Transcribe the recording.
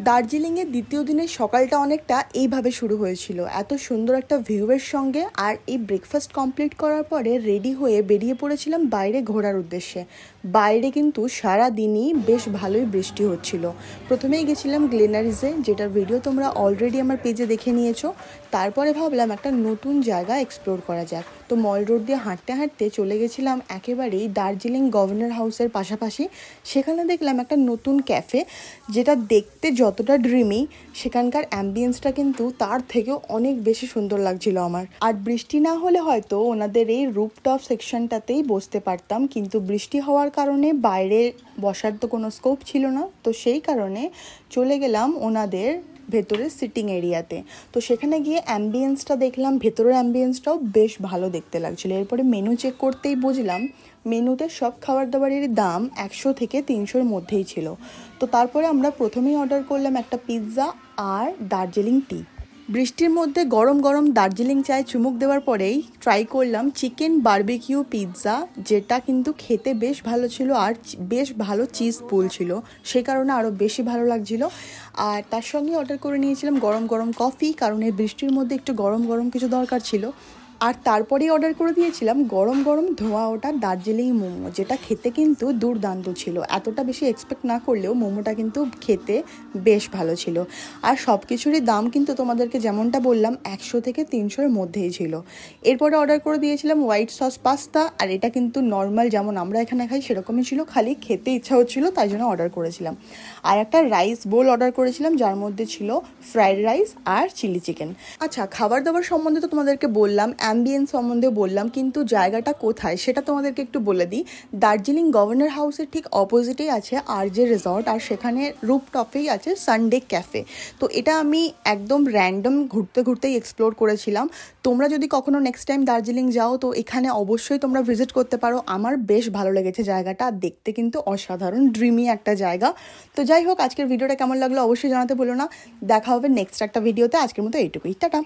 দার্জিলিংয়ের দ্বিতীয় দিনের সকালটা অনেকটা এইভাবে শুরু হয়েছিল, এত সুন্দর একটা ভিউয়ের সঙ্গে। আর এই ব্রেকফাস্ট কমপ্লিট করার পরে রেডি হয়ে বেরিয়ে পড়েছিলাম বাইরে ঘোরার উদ্দেশ্যে। বাইরে কিন্তু সারা দিনই বেশ ভালোই বৃষ্টি হচ্ছিল। প্রথমেই গেছিলাম গ্লেনারিসে, যেটার ভিডিও তোমরা অলরেডি আমার পেজে দেখে নিয়েছো। তারপরে ভাবলাম একটা নতুন জায়গা এক্সপ্লোর করা যাক, তো মল রোড দিয়ে হাঁটতে হাঁটতে চলে গেছিলাম একেবারেই দার্জিলিং গভর্নর হাউসের পাশাপাশি। সেখানে দেখলাম একটা নতুন ক্যাফে, যেটা দেখতে যতটা ড্রিমি, সেখানকার অ্যাম্বিয়েন্সটা কিন্তু তার থেকেও অনেক বেশি সুন্দর লাগছিল আমার। আর বৃষ্টি না হলে হয়তো ওনাদের এই রুফটপ সেকশনটাতেই বসতে পারতাম, কিন্তু বৃষ্টি হওয়ার কারণে বাইরে বসার তো কোনো স্কোপ ছিল না, তো সেই কারণে চলে গেলাম ওনাদের ভেতরে সিটিং এরিয়াতে। তো সেখানে গিয়ে অ্যাম্বিয়েন্সটা দেখলাম, ভেতরের অ্যাম্বিয়েন্সটাও বেশ ভালো দেখতে লাগছিলো। এরপরে মেনু চেক করতেই বুঝলাম মেনুতে সব খাবার দাবারের দাম 100 থেকে 300-র মধ্যেই ছিল। তো তারপরে আমরা প্রথমেই অর্ডার করলাম একটা পিৎজা আর দার্জিলিং টি। বৃষ্টির মধ্যে গরম গরম দার্জিলিং চায়ে চুমুক দেওয়ার পরেই ট্রাই করলাম চিকেন বারবিকিউ পিৎজা, যেটা কিন্তু খেতে বেশ ভালো ছিল আর বেশ ভালো চিজ পুল ছিল, সে কারণে আরও বেশি ভালো লাগছিল। আর তার সঙ্গে অর্ডার করে নিয়েছিলাম গরম গরম কফি, কারণ এই বৃষ্টির মধ্যে একটু গরম গরম কিছু দরকার ছিল। আর তারপরেই অর্ডার করে দিয়েছিলাম গরম গরম ধোয়া ওটা দার্জিলিং মোমো, যেটা খেতে কিন্তু দুর্দান্ত ছিল। এতটা বেশি এক্সপেক্ট না করলেও মোমোটা কিন্তু খেতে বেশ ভালো ছিল। আর সব কিছুরই দাম কিন্তু তোমাদেরকে যেমনটা বললাম 100 থেকে 300-র মধ্যেই ছিল। এরপরে অর্ডার করে দিয়েছিলাম হোয়াইট সস পাস্তা, আর এটা কিন্তু নর্মাল যেমন আমরা এখানে খাই সেরকমই ছিল, খালি খেতে ইচ্ছা হচ্ছিলো তাই জন্য অর্ডার করেছিলাম। আর একটা রাইস বোল অর্ডার করেছিলাম, যার মধ্যে ছিল ফ্রাইড রাইস আর চিলি চিকেন। আচ্ছা, খাবার দাবার সম্বন্ধে তো তোমাদেরকে বললাম, অ্যাম্বিয়েন্স সম্বন্ধে বললাম, কিন্তু জায়গাটা কোথায় সেটা তোমাদেরকে একটু বলে দিই। দার্জিলিং গভর্নর হাউসের ঠিক অপোজিটেই আছে আরজে রিসর্ট, আর সেখানে রুফটপেই আছে সানডে ক্যাফে। তো এটা আমি একদম র্যান্ডম ঘুরতে ঘুরতেই এক্সপ্লোর করেছিলাম। তোমরা যদি কখনো নেক্সট টাইম দার্জিলিং যাও তো এখানে অবশ্যই তোমরা ভিজিট করতে পারো। আমার বেশ ভালো লেগেছে জায়গাটা, দেখতে কিন্তু অসাধারণ ড্রিমি একটা জায়গা। তো যাই হোক, আজকের ভিডিওটা কেমন লাগলো অবশ্যই জানাতে ভুলো না। দেখা হবে নেক্সট একটা ভিডিওতে। আজকের মতো এইটুকুই, টাটা।